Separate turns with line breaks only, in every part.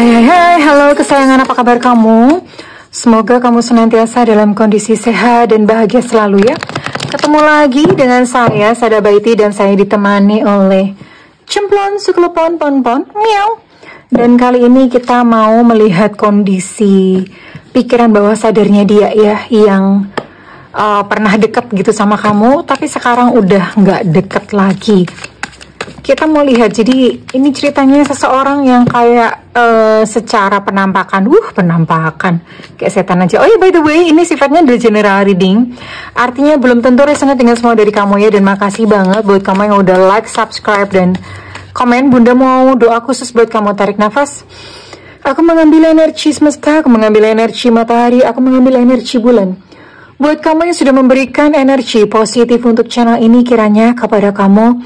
Hai, halo kesayangan, apa kabar kamu? Semoga kamu senantiasa dalam kondisi sehat dan bahagia selalu ya. Ketemu lagi dengan saya, Sada Baiti, dan saya ditemani oleh Cemplon, Suklepon, Ponpon, Miau. Dan kali ini kita mau melihat kondisi pikiran bawah sadarnya dia ya, yang pernah deket gitu sama kamu, tapi sekarang udah nggak deket lagi. Kita mau lihat, jadi ini ceritanya seseorang yang kayak secara penampakan, kayak setan aja. Oh ya, by the way, ini sifatnya the general reading, artinya belum tentu resonate dengan semua dari kamu ya. Dan makasih banget buat kamu yang udah like, subscribe, dan komen. Bunda mau doa khusus buat kamu. Tarik nafas. Aku mengambil energi semesta, aku mengambil energi matahari, aku mengambil energi bulan. Buat kamu yang sudah memberikan energi positif untuk channel ini, kiranya kepada kamu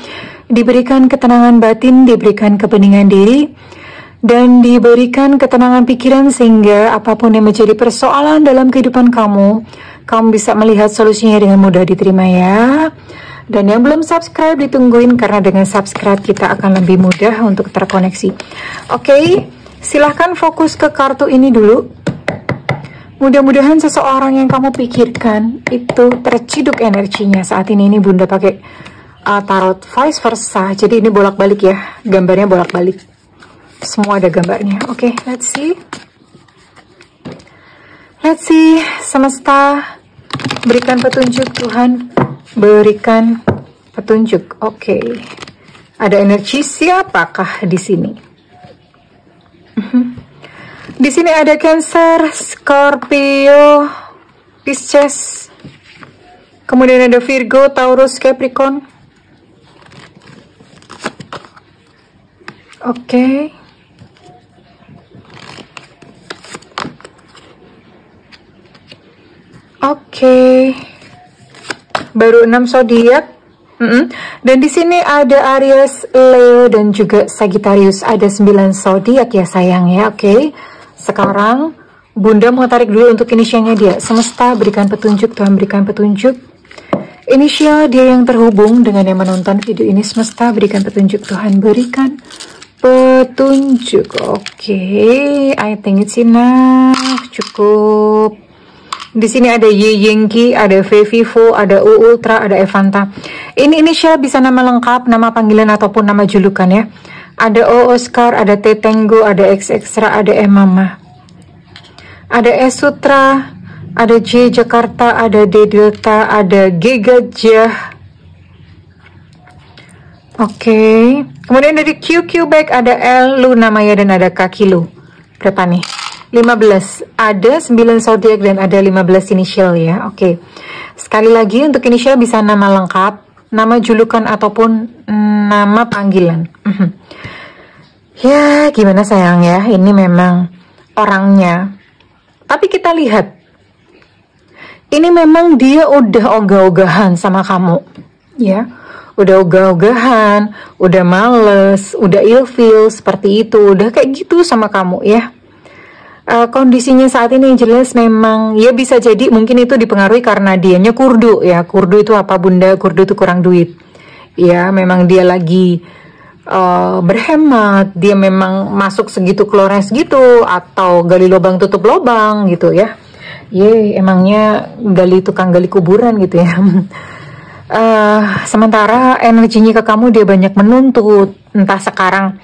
diberikan ketenangan batin, diberikan kebeningan diri, dan diberikan ketenangan pikiran, sehingga apapun yang menjadi persoalan dalam kehidupan kamu, kamu bisa melihat solusinya dengan mudah diterima ya. Dan yang belum subscribe ditungguin, karena dengan subscribe kita akan lebih mudah untuk terkoneksi. Oke, silahkan fokus ke kartu ini dulu. Mudah-mudahan seseorang yang kamu pikirkan itu terciduk energinya saat ini. Ini Bunda pakai tarot vice versa, jadi ini bolak-balik ya, gambarnya bolak-balik, semua ada gambarnya. Oke, let's see semesta, berikan petunjuk Tuhan, berikan petunjuk. Oke, ada energi siapakah di sini? Di sini ada Cancer, Scorpio, Pisces, kemudian ada Virgo, Taurus, Capricorn. Oke. Baru 6 zodiak. Dan di sini ada Aries, Leo, dan juga Sagittarius. Ada 9 zodiak ya sayang ya. Oke. Sekarang Bunda mau tarik dulu untuk inisialnya dia. Semesta berikan petunjuk, Tuhan berikan petunjuk. Inisial dia yang terhubung dengan yang menonton video ini. Semesta berikan petunjuk, Tuhan berikan petunjuk. Oke, I think it's enough. Cukup. Di sini ada Ye Yengki, ada V Vivo, ada U Ultra, ada Evanta. Ini inisial bisa nama lengkap, nama panggilan ataupun nama julukan ya. Ada O Oscar, ada T Tango, ada X Extra, ada E Mama, ada S Sutra, ada J Jakarta, ada D Delta, ada G Gajah. Oke. Kemudian dari Q Quebec, ada L Luna Maya, dan ada K Kilo. Berapa nih? 15. Ada 9 zodiak dan ada 15 inisial ya. Oke. Sekali lagi, untuk inisial bisa nama lengkap, nama julukan, ataupun nama panggilan. Ya, gimana sayang ya, ini memang orangnya. Tapi kita lihat, ini memang dia udah ogah-ogahan sama kamu, ya. Udah ogah-ogahan, udah males, udah ilfeel seperti itu, udah kayak gitu sama kamu ya. Kondisinya saat ini jelas memang, ya bisa jadi mungkin itu dipengaruhi karena dianya kurdu ya. Kurdu itu apa Bunda? Kurdu itu kurang duit. Ya, memang dia lagi berhemat, dia memang masuk segitu keluarnya segitu, atau gali lubang tutup lubang gitu ya. Emangnya tukang gali kuburan gitu ya. Sementara energinya ke kamu dia banyak menuntut, entah sekarang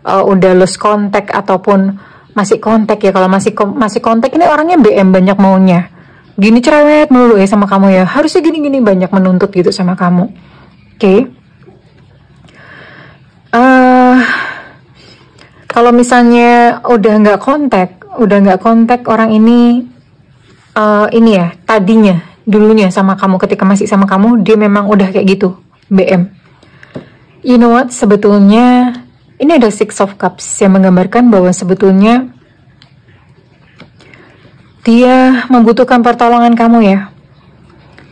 udah lost contact ataupun masih kontak ya. Kalau masih kontak, ini orangnya BM, banyak maunya, gini cerewet melulu ya sama kamu ya, harusnya gini-gini, banyak menuntut gitu sama kamu. Oke. Kalau misalnya udah nggak kontak orang ini ya, tadinya dulunya sama kamu, ketika masih sama kamu, dia memang udah kayak gitu, BM. You know what, sebetulnya ini ada Six of Cups yang menggambarkan bahwa sebetulnya dia membutuhkan pertolongan kamu ya.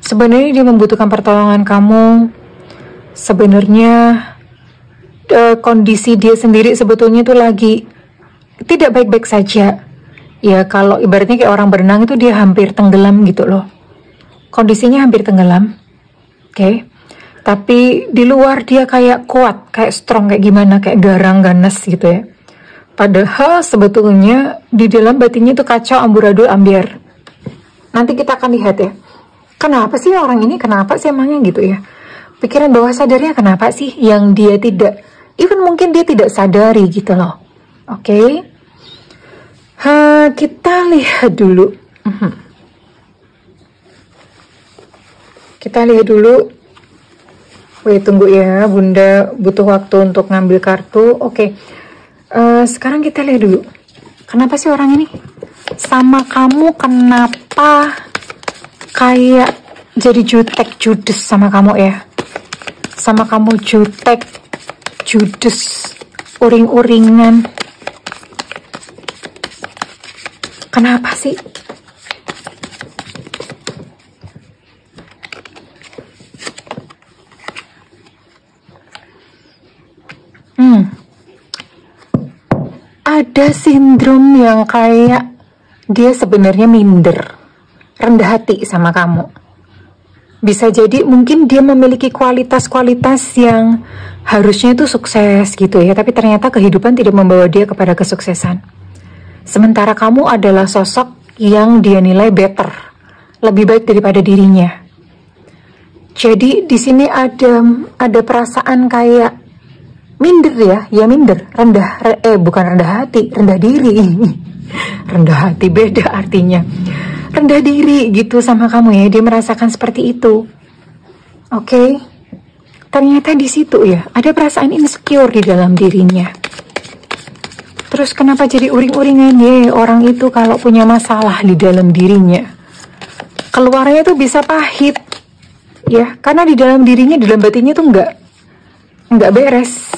Sebenarnya dia membutuhkan pertolongan kamu. Sebenarnya kondisi dia sendiri sebetulnya itu lagi tidak baik-baik saja. Ya, kalau ibaratnya kayak orang berenang itu dia hampir tenggelam gitu loh. Kondisinya hampir tenggelam. Oke. Tapi di luar dia kayak kuat, kayak strong, kayak gimana, kayak garang, ganas gitu ya. Padahal sebetulnya di dalam batinnya itu kacau amburadul ambiar. Nanti kita akan lihat ya. Kenapa sih orang ini, kenapa sih emangnya gitu ya? Pikiran bawah sadarnya kenapa sih yang dia tidak, even mungkin dia tidak sadari gitu loh. Oke. Kita lihat dulu. Kita lihat dulu. Wait, tunggu ya, Bunda butuh waktu untuk ngambil kartu. Oke. Sekarang kita lihat dulu. Kenapa sih orang ini sama kamu, kenapa kayak jadi jutek judes sama kamu ya? Sama kamu jutek judes, uring-uringan. Kenapa sih? Ada sindrom yang kayak dia sebenarnya minder, rendah hati sama kamu. Bisa jadi mungkin dia memiliki kualitas-kualitas yang harusnya itu sukses gitu ya, tapi ternyata kehidupan tidak membawa dia kepada kesuksesan. Sementara kamu adalah sosok yang dia nilai better, lebih baik daripada dirinya. Jadi di sini ada perasaan kayak minder ya minder, bukan rendah hati, rendah diri. Rendah hati beda artinya. Rendah diri gitu sama kamu ya, dia merasakan seperti itu. Oke. Ternyata di situ ya, ada perasaan insecure di dalam dirinya. Terus kenapa jadi uring-uringan ya orang itu kalau punya masalah di dalam dirinya? Keluarnya tuh bisa pahit. Ya, karena di dalam dirinya, di dalam batinnya tuh enggak beres.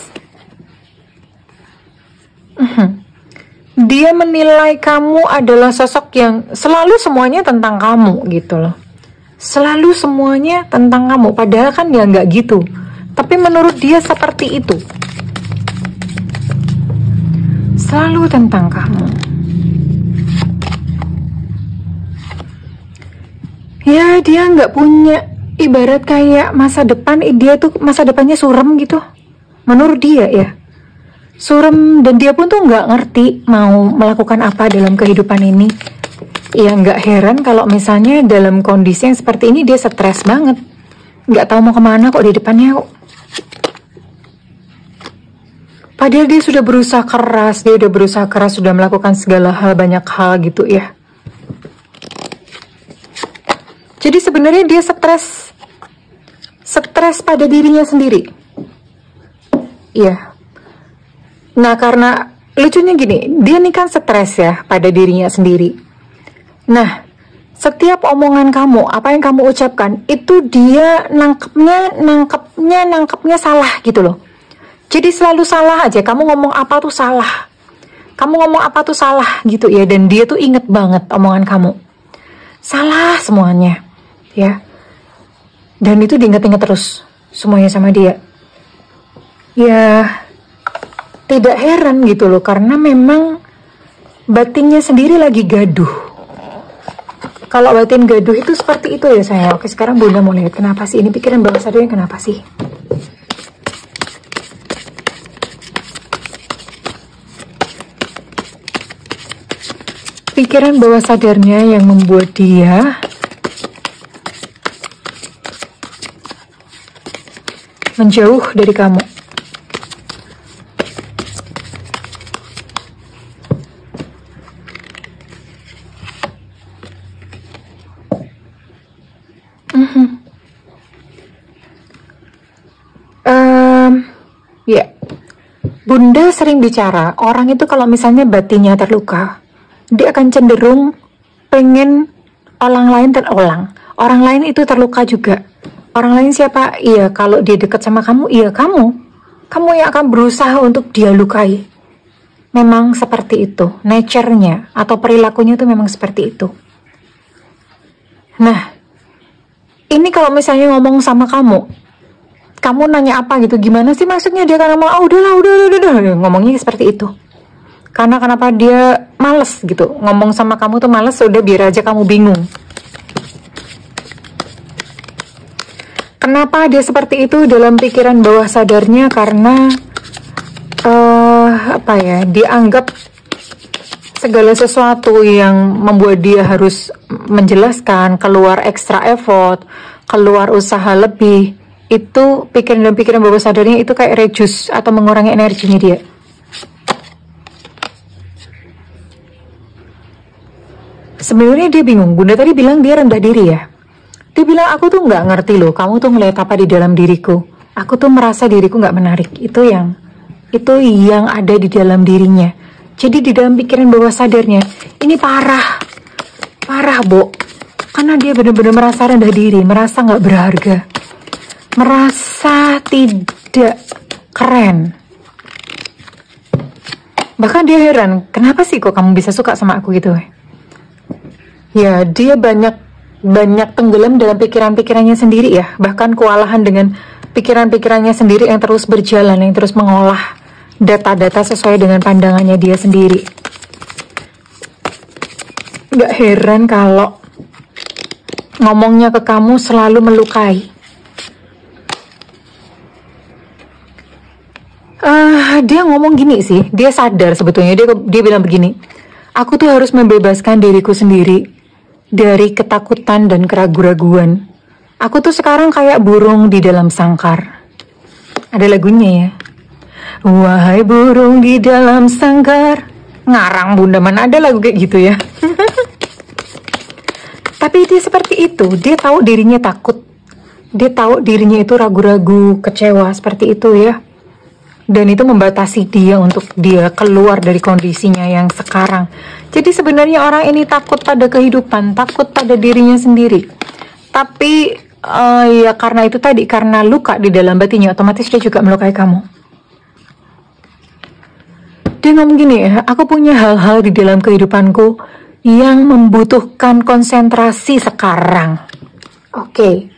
Dia menilai kamu adalah sosok yang selalu semuanya tentang kamu gitu loh. Selalu semuanya tentang kamu, padahal kan ya nggak gitu. Tapi menurut dia seperti itu. Selalu tentang kamu. Ya dia nggak punya, ibarat kayak masa depan, dia tuh masa depannya suram gitu. Menurut dia ya. Suram, dan dia pun tuh nggak ngerti mau melakukan apa dalam kehidupan ini. Ya nggak heran kalau misalnya dalam kondisi yang seperti ini dia stres banget, nggak tahu mau kemana kok di depannya kok. Padahal dia sudah berusaha keras, sudah melakukan segala hal, banyak hal gitu ya. Jadi sebenarnya dia stres pada dirinya sendiri. Iya. Nah karena lucunya gini, dia nih kan stres ya pada dirinya sendiri. Nah setiap omongan kamu, apa yang kamu ucapkan, itu dia nangkepnya salah gitu loh. Jadi selalu salah aja, kamu ngomong apa tuh salah. Kamu ngomong apa tuh salah gitu ya, dan dia tuh inget banget omongan kamu. Salah semuanya ya. Dan itu diinget-inget terus semuanya sama dia. Ya tidak heran gitu loh, karena memang batinnya sendiri lagi gaduh. Kalau batin gaduh itu seperti itu ya saya. Oke, sekarang Bunda mau lihat kenapa sih ini pikiran bawah sadarnya, kenapa sih? Pikiran bawah sadarnya yang membuat dia menjauh dari kamu. Ya, Bunda sering bicara, orang itu kalau misalnya batinnya terluka, dia akan cenderung pengen orang lain itu terluka juga. Orang lain siapa? Iya, kalau dia dekat sama kamu, iya kamu yang akan berusaha untuk dia lukai. Memang seperti itu, nature-nya atau perilakunya itu memang seperti itu. Nah, ini kalau misalnya ngomong sama kamu nanya apa gitu, gimana sih maksudnya, dia kan ngomong, udah, ngomongnya seperti itu. Karena kenapa dia males gitu, ngomong sama kamu tuh males, udah biar aja kamu bingung. Kenapa dia seperti itu dalam pikiran bawah sadarnya? Karena apa ya, dianggap segala sesuatu yang membuat dia harus menjelaskan, keluar extra effort, keluar usaha lebih, itu pikiran dan pikiran bawah sadarnya itu kayak reduce atau mengurangi energinya dia. Sebenarnya dia bingung. Bunda tadi bilang dia rendah diri ya. Dia bilang, aku tuh nggak ngerti loh, kamu tuh ngeliat apa di dalam diriku. Aku tuh merasa diriku nggak menarik. Itu yang ada di dalam dirinya. Jadi di dalam pikiran bawah sadarnya, ini parah, Bo. Karena dia benar-benar merasa rendah diri, merasa nggak berharga, merasa tidak keren. Bahkan dia heran, kenapa sih kok kamu bisa suka sama aku gitu? Ya, dia banyak tenggelam dalam pikiran-pikirannya sendiri ya. Bahkan kewalahan dengan pikiran-pikirannya sendiri yang terus berjalan, yang terus mengolah data-data sesuai dengan pandangannya dia sendiri. Gak heran kalau ngomongnya ke kamu selalu melukai. Dia ngomong gini sih, dia sadar sebetulnya, dia bilang begini, aku tuh harus membebaskan diriku sendiri dari ketakutan dan keraguan-raguan. Aku tuh sekarang kayak burung di dalam sangkar. Ada lagunya ya. Wahai burung di dalam sangkar. Ngarang Bunda, mana ada lagu kayak gitu ya. Tapi dia seperti itu, dia tahu dirinya takut. Dia tahu dirinya itu ragu-ragu, kecewa, seperti itu ya. Dan itu membatasi dia untuk dia keluar dari kondisinya yang sekarang. Jadi sebenarnya orang ini takut pada kehidupan, takut pada dirinya sendiri. Tapi ya karena itu tadi, karena luka di dalam batinnya, otomatis dia juga melukai kamu. Dia ngomong gini ya, aku punya hal-hal di dalam kehidupanku yang membutuhkan konsentrasi sekarang. Oke.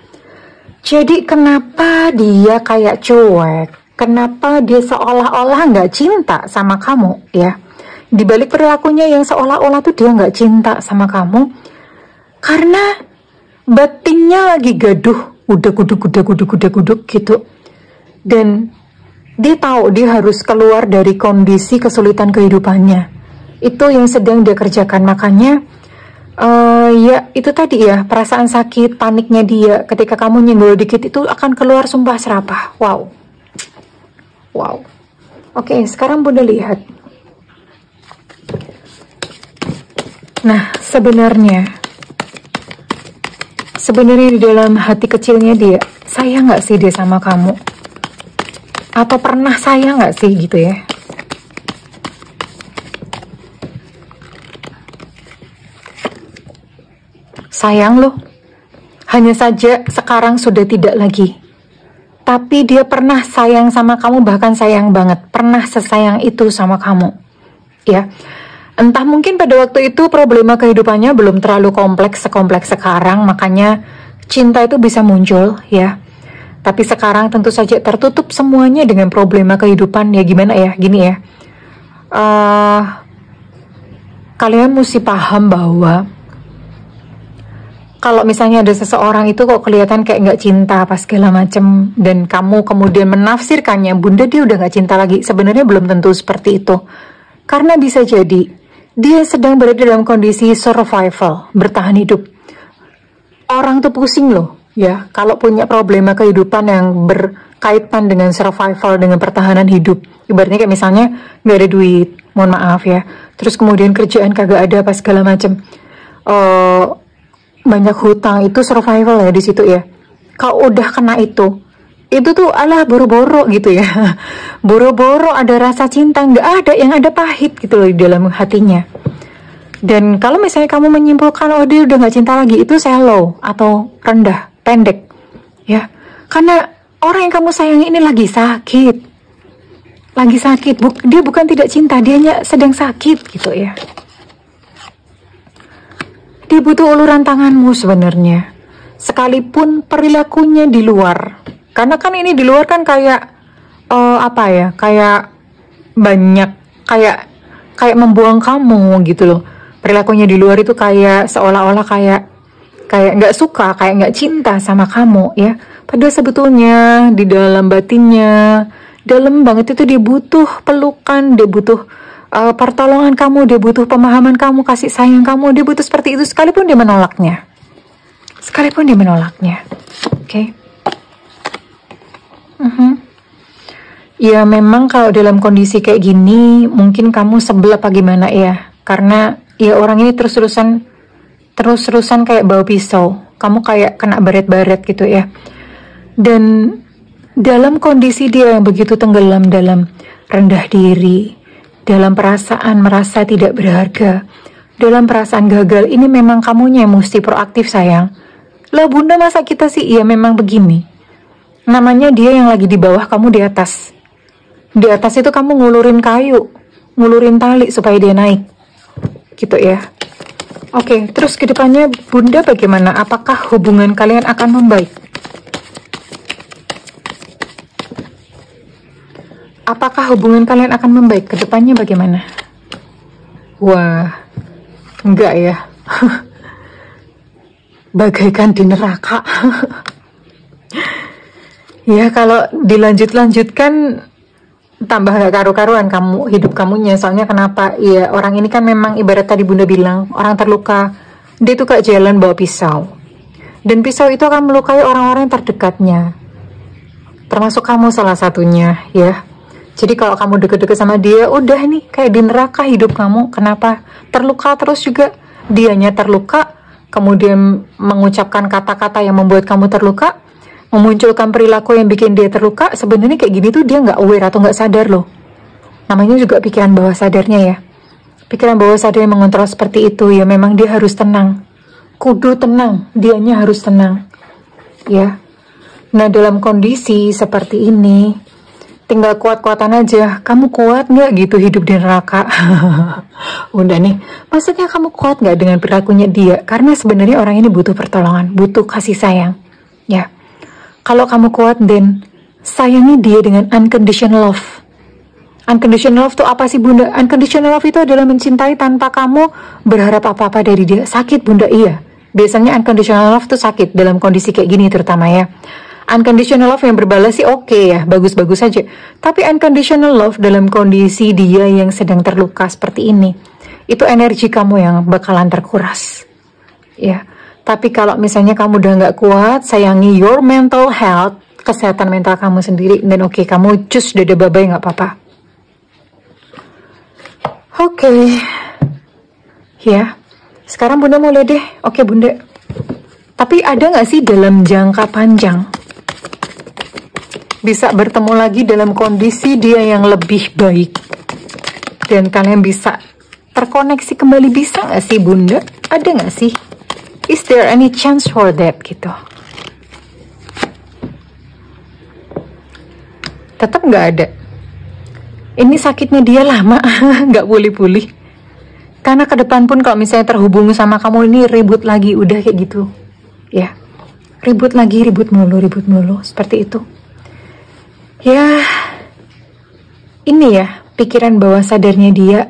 Jadi kenapa dia kayak cuek? Kenapa dia seolah-olah nggak cinta sama kamu ya? Di balik perilakunya yang seolah-olah tuh dia nggak cinta sama kamu, karena batinnya lagi gaduh, udah guduk gitu. Dan dia tahu dia harus keluar dari kondisi kesulitan kehidupannya. Itu yang sedang dia kerjakan, makanya ya itu tadi ya, perasaan sakit, paniknya dia ketika kamu nyenggol dikit itu akan keluar sumpah serapah. Wow. Oke, sekarang Bunda lihat. Nah, sebenarnya di dalam hati kecilnya dia, sayang nggak sih dia sama kamu? Atau pernah sayang nggak sih gitu ya? Sayang loh. Hanya saja sekarang sudah tidak lagi. Tapi dia pernah sayang sama kamu, bahkan sayang banget. Pernah sesayang itu sama kamu. Ya. Entah mungkin pada waktu itu problema kehidupannya belum terlalu sekompleks sekarang, makanya cinta itu bisa muncul ya. Tapi sekarang tentu saja tertutup semuanya dengan problema kehidupan. Ya gimana ya, gini ya. Kalian mesti paham bahwa kalau misalnya ada seseorang itu kok kelihatan kayak nggak cinta apa segala macem, dan kamu kemudian menafsirkannya, Bunda dia udah nggak cinta lagi. Sebenarnya belum tentu seperti itu. Karena bisa jadi dia sedang berada dalam kondisi survival, bertahan hidup. Orang tuh pusing loh ya, kalau punya problema kehidupan yang berkaitan dengan survival, dengan pertahanan hidup. Ibaratnya kayak misalnya nggak ada duit, mohon maaf ya. Terus kemudian kerjaan kagak ada apa segala macem. Banyak hutang, itu survival ya di situ ya. Kalau udah kena itu tuh alah boro-boro gitu ya. Boro-boro ada rasa cinta, nggak ada, yang ada pahit gitu loh di dalam hatinya. Dan kalau misalnya kamu menyimpulkan oh dia udah nggak cinta lagi, itu shallow atau rendah, pendek ya. Karena orang yang kamu sayangi ini lagi sakit. Dia bukan tidak cinta, dia hanya sedang sakit gitu ya. Dia butuh uluran tanganmu sebenarnya. Sekalipun perilakunya di luar. Karena kan ini di luar kan kayak apa ya? Kayak banyak kayak membuang kamu gitu loh. Perilakunya di luar itu kayak seolah-olah kayak nggak suka, kayak nggak cinta sama kamu ya. Padahal sebetulnya di dalam batinnya, dalam banget itu dia butuh pelukan, dia butuh pertolongan kamu, dia butuh pemahaman kamu, kasih sayang kamu, dia butuh seperti itu sekalipun dia menolaknya. Oke. Ya memang kalau dalam kondisi kayak gini mungkin kamu sebel apa gimana ya, karena ya orang ini terus-terusan kayak bawa pisau, kamu kayak kena baret-baret gitu ya. Dan dalam kondisi dia yang begitu tenggelam dalam rendah diri, dalam perasaan merasa tidak berharga, dalam perasaan gagal, ini memang kamunya yang mesti proaktif sayang. Lah bunda, masa kita sih ya memang begini. Namanya dia yang lagi di bawah, kamu di atas. Di atas itu kamu ngulurin kayu, ngulurin tali supaya dia naik. Gitu ya. Oke, terus ke depannya bunda bagaimana? Apakah hubungan kalian akan membaik? Apakah hubungan kalian akan membaik? Ke depannya bagaimana? Wah, enggak ya. Bagaikan di neraka. Ya kalau dilanjutkan tambah gak karu-karuan kamu, hidup kamunya. Soalnya kenapa? Ya orang ini kan memang ibarat tadi bunda bilang, orang terluka. Dia tuh kayak jalan bawa pisau. Dan pisau itu akan melukai orang-orang yang terdekatnya. Termasuk kamu salah satunya ya. Jadi kalau kamu deket-deket sama dia, udah nih kayak di neraka hidup kamu. Kenapa? Terluka terus juga. Dianya terluka, kemudian mengucapkan kata-kata yang membuat kamu terluka, memunculkan perilaku yang bikin dia terluka. Sebenarnya kayak gini tuh dia nggak aware atau nggak sadar loh. Namanya juga pikiran bawah sadarnya ya. Pikiran bawah sadar yang mengontrol seperti itu ya, memang dia harus tenang. Kudu tenang, dianya harus tenang. Ya. Nah dalam kondisi seperti ini, tinggal kuat-kuatan aja. Kamu kuat nggak gitu hidup di neraka? Udah nih, maksudnya kamu kuat nggak dengan perilakunya dia? Karena sebenarnya orang ini butuh pertolongan, butuh kasih sayang. Ya, kalau kamu kuat, then sayangi dia dengan unconditional love. Unconditional love itu apa sih bunda? Unconditional love itu adalah mencintai tanpa kamu berharap apa-apa dari dia. Sakit bunda, iya. Biasanya unconditional love itu sakit dalam kondisi kayak gini terutama ya. Unconditional love yang berbalas sih oke ya, bagus-bagus saja. Tapi unconditional love dalam kondisi dia yang sedang terluka seperti ini, itu energi kamu yang bakalan terkuras. Ya, tapi kalau misalnya kamu udah nggak kuat, sayangi your mental health, kesehatan mental kamu sendiri, dan oke, kamu cus dada babai nggak apa-apa. Oke. Ya, sekarang bunda mulai deh. Oke bunda. Tapi ada nggak sih dalam jangka panjang bisa bertemu lagi dalam kondisi dia yang lebih baik dan kalian bisa terkoneksi kembali, bisa nggak sih bunda? Ada nggak sih? Is there any chance for that gitu? Tetap nggak ada. Ini sakitnya dia lama, nggak pulih-pulih. Karena ke depan pun kalau misalnya terhubung sama kamu ini ribut lagi, udah kayak gitu, ya. Ribut lagi, ribut melulu, seperti itu. Ya, ini ya pikiran bawah sadarnya dia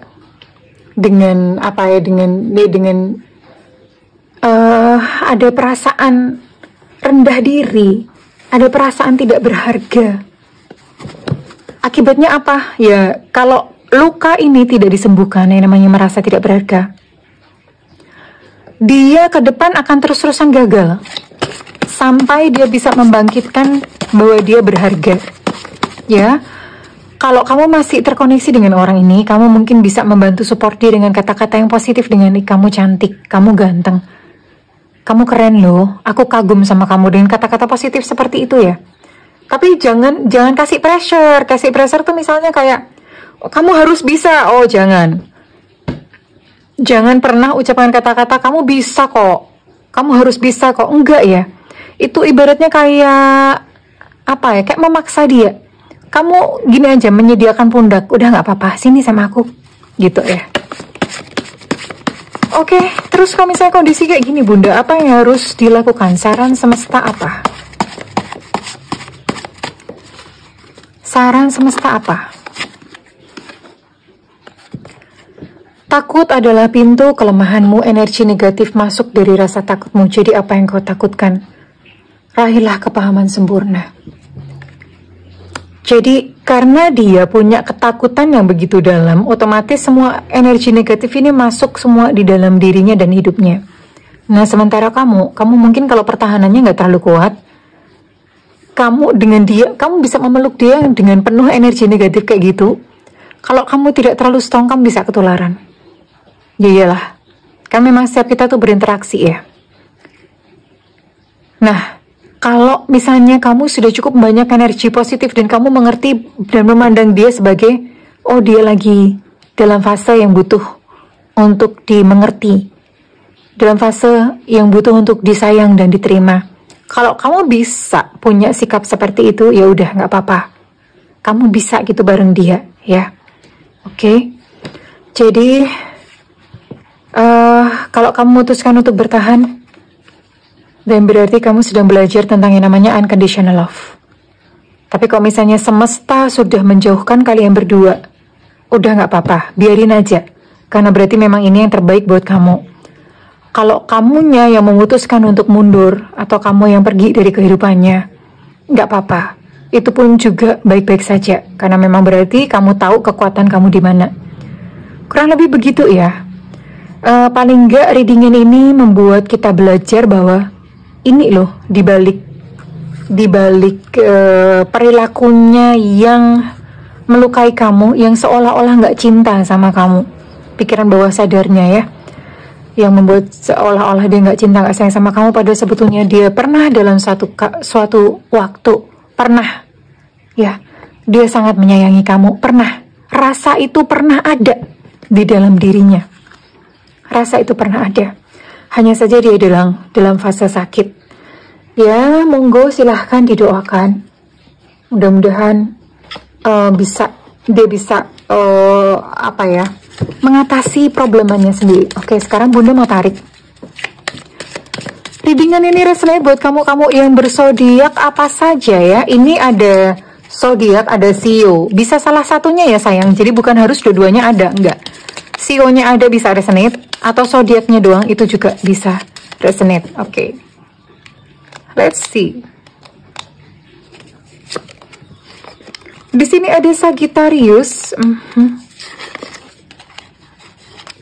dengan apa ya, dengan ada perasaan rendah diri, ada perasaan tidak berharga. Akibatnya apa? Ya, kalau luka ini tidak disembuhkan, yang namanya merasa tidak berharga, dia ke depan akan terus-terusan gagal sampai dia bisa membangkitkan bahwa dia berharga. Ya, kalau kamu masih terkoneksi dengan orang ini, kamu mungkin bisa membantu support dia dengan kata-kata yang positif, dengan kamu cantik, kamu ganteng, kamu keren loh, aku kagum sama kamu, dengan kata-kata positif seperti itu ya. Tapi jangan kasih pressure. Kasih pressure tuh misalnya kayak kamu harus bisa. Oh, jangan pernah ucapkan kata-kata kamu bisa kok, kamu harus bisa kok. Enggak ya. Itu ibaratnya kayak apa ya, kayak memaksa dia. Kamu gini aja, menyediakan pundak, udah nggak apa-apa, sini sama aku, gitu ya. Oke, terus kalau misalnya kondisi kayak gini bunda, apa yang harus dilakukan? Saran semesta apa? Saran semesta apa? Takut adalah pintu kelemahanmu, energi negatif masuk dari rasa takutmu. Jadi apa yang kau takutkan? Raihlah kepahaman sempurna. Jadi karena dia punya ketakutan yang begitu dalam, otomatis semua energi negatif ini masuk semua di dalam dirinya dan hidupnya. Nah sementara kamu mungkin kalau pertahanannya nggak terlalu kuat, kamu dengan dia, kamu bisa memeluk dia dengan penuh energi negatif kayak gitu. Kalau kamu tidak terlalu strong, kamu bisa ketularan. Ya iyalah, kan memang setiap kita tuh berinteraksi ya. Nah, kalau misalnya kamu sudah cukup banyak energi positif dan kamu mengerti dan memandang dia sebagai, oh dia lagi dalam fase yang butuh untuk dimengerti, dalam fase yang butuh untuk disayang dan diterima. Kalau kamu bisa punya sikap seperti itu, ya udah nggak apa-apa. Kamu bisa gitu bareng dia, ya. Oke. Jadi, kalau kamu memutuskan untuk bertahan, dan berarti kamu sedang belajar tentang yang namanya unconditional love. Tapi kalau misalnya semesta sudah menjauhkan kalian berdua, udah nggak apa-apa, biarin aja. Karena berarti memang ini yang terbaik buat kamu. Kalau kamunya yang memutuskan untuk mundur, atau kamu yang pergi dari kehidupannya, nggak apa-apa. Itu pun juga baik-baik saja. Karena memang berarti kamu tahu kekuatan kamu di mana. Kurang lebih begitu ya. Paling nggak readingan ini membuat kita belajar bahwa ini loh dibalik perilakunya yang melukai kamu, yang seolah-olah nggak cinta sama kamu, pikiran bawah sadarnya ya, yang membuat seolah-olah dia nggak cinta, nggak sayang sama kamu, padahal sebetulnya dia pernah dalam suatu waktu pernah ya, dia sangat menyayangi kamu, pernah, rasa itu pernah ada di dalam dirinya, rasa itu pernah ada. Hanya saja dia dalam fase sakit. Ya, monggo silahkan didoakan. Mudah-mudahan dia bisa mengatasi problemanya sendiri. Oke, sekarang Bunda mau tarik. Readingan ini resonate buat kamu yang berzodiak apa saja ya. Ini ada zodiak, ada Sio. Bisa salah satunya ya sayang. Jadi bukan harus dua-duanya ada, enggak. Sionya ada bisa resonate, atau zodiaknya doang itu juga bisa resonate. Oke. Let's see. Di sini ada Sagittarius.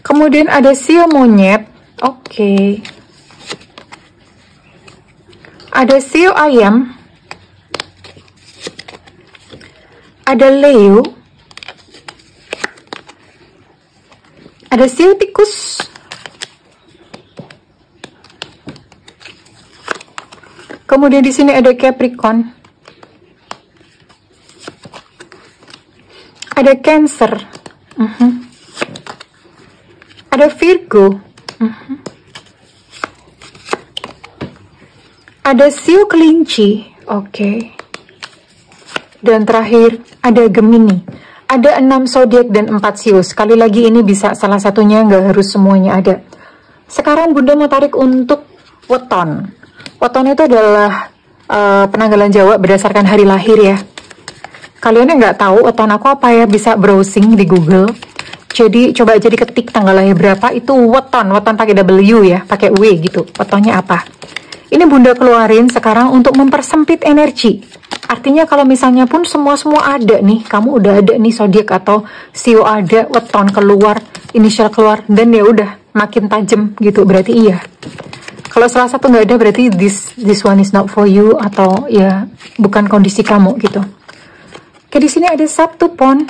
Kemudian ada Sio monyet. Oke. Ada Sio ayam. Ada Leo. Ada Sio tikus. Kemudian di sini ada Capricorn. Ada Cancer. Ada Virgo. Ada Sio kelinci. Oke. Dan terakhir ada Gemini. Ada 6 zodiak dan 4 Sio. Sekali lagi ini bisa salah satunya, nggak harus semuanya ada. Sekarang Bunda mau tarik untuk weton. Weton itu adalah penanggalan Jawa berdasarkan hari lahir ya. Kalian yang nggak tahu weton aku apa ya, bisa browsing di Google. Jadi coba aja diketik tanggal lahir berapa, itu weton. Weton pakai W ya, pakai W gitu. Wetonnya apa? Ini Bunda keluarin sekarang untuk mempersempit energi. Artinya kalau misalnya pun semua ada nih, kamu udah ada nih zodiak atau Sio ada, weton keluar, inisial keluar, dan ya udah makin tajam gitu, berarti iya. Kalau salah satu nggak ada, berarti this one is not for you, atau ya bukan kondisi kamu gitu. Oke, di sini ada Sabtu Pon,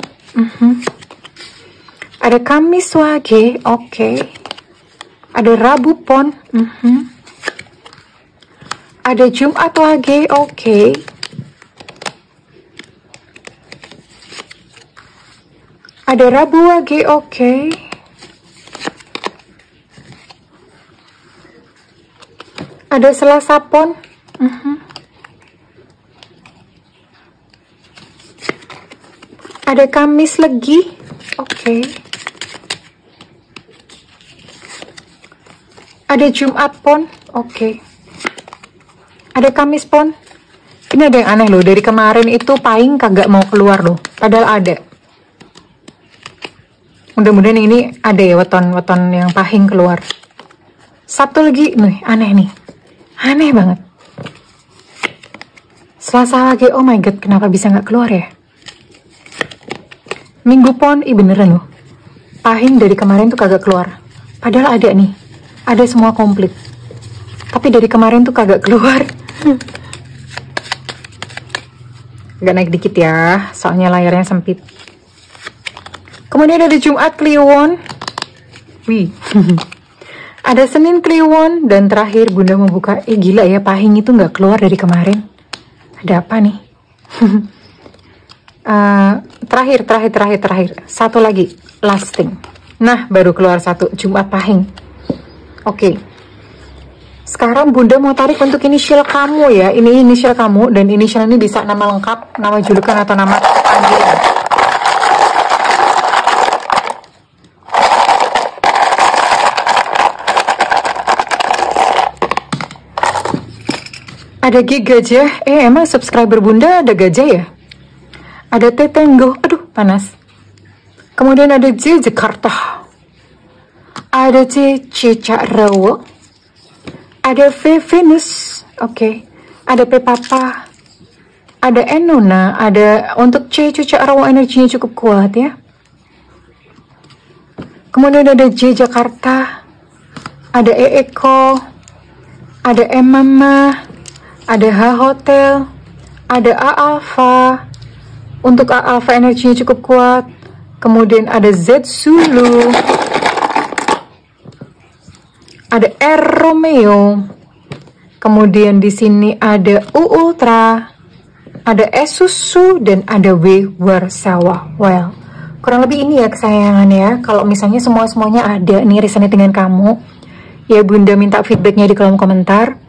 ada Kamis Wage, oke. Ada Rabu Pon, ada Jumat Wage, oke. Ada Rabu Wage, oke. Ada Selasa Pon. Ada Kamis Legi, oke. Ada Jumat Pon, oke. Ada Kamis Pon. Ini ada yang aneh loh, dari kemarin itu Pahing kagak mau keluar loh, padahal ada. Mudah-mudahan ini ada ya weton-weton yang Pahing keluar. Sabtu lagi, nih aneh nih, aneh banget. Selasa lagi, oh my god, kenapa bisa nggak keluar ya? Minggu pon, beneran loh. Pahing dari kemarin tuh kagak keluar. Padahal ada nih. Ada semua komplit. Tapi dari kemarin tuh kagak keluar. Agak naik dikit ya, soalnya layarnya sempit. Kemudian ada Jumat Kliwon. Wih. Ada Senin Kliwon. Dan terakhir Bunda membuka. Gila ya, pahing itu nggak keluar dari kemarin. Ada apa nih? Terakhir. Satu lagi. Lasting. Nah, baru keluar satu. Jumat pahing. Oke. Sekarang Bunda mau tarik untuk inisial kamu ya. Ini inisial kamu. Dan inisial ini bisa nama lengkap, nama julukan, atau nama panggilan. Ada G gajah. Emang subscriber Bunda ada gajah ya? Ada T tenggo. Aduh, panas. Kemudian ada J Jakarta. Ada C cicak rawa. Ada V Venus. Oke. Ada P Papa. Ada N Nona. Ada untuk C cicak rawa, energinya cukup kuat ya. Kemudian ada J Jakarta. Ada E Eko. Ada M Mama. Ada H Hotel, ada A Alpha. Untuk A Alpha energinya cukup kuat. Kemudian ada Z Zulu, ada R Romeo. Kemudian di sini ada U Ultra, ada S Susu, dan ada W Warsawa. Well, kurang lebih ini ya kesayangan ya. Kalau misalnya semuanya ada nih resonate dengan kamu, ya Bunda minta feedbacknya di kolom komentar.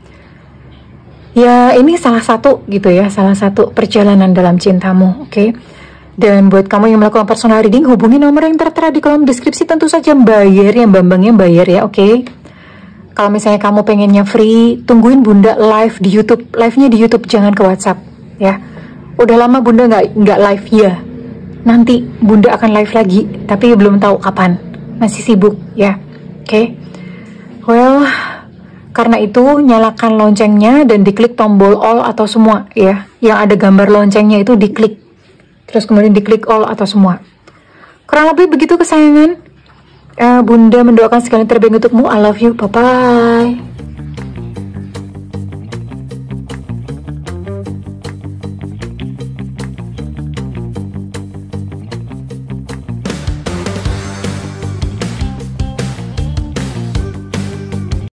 Ya, ini salah satu gitu ya, salah satu perjalanan dalam cintamu, oke? Dan buat kamu yang melakukan personal reading, hubungi nomor yang tertera di kolom deskripsi, tentu saja bayar, yang bambangnya bayar ya, oke? Kalau misalnya kamu pengennya free, tungguin Bunda live di YouTube, live-nya di YouTube, jangan ke WhatsApp, ya. Udah lama Bunda nggak live ya. Nanti Bunda akan live lagi, tapi belum tahu kapan, masih sibuk ya, oke? Well, karena itu nyalakan loncengnya dan diklik tombol all atau semua ya. Yang ada gambar loncengnya itu diklik. Terus kemudian diklik all atau semua. Kurang lebih begitu kesayangan. Bunda mendoakan segala yang terbaik untukmu. I love you. Bye-bye.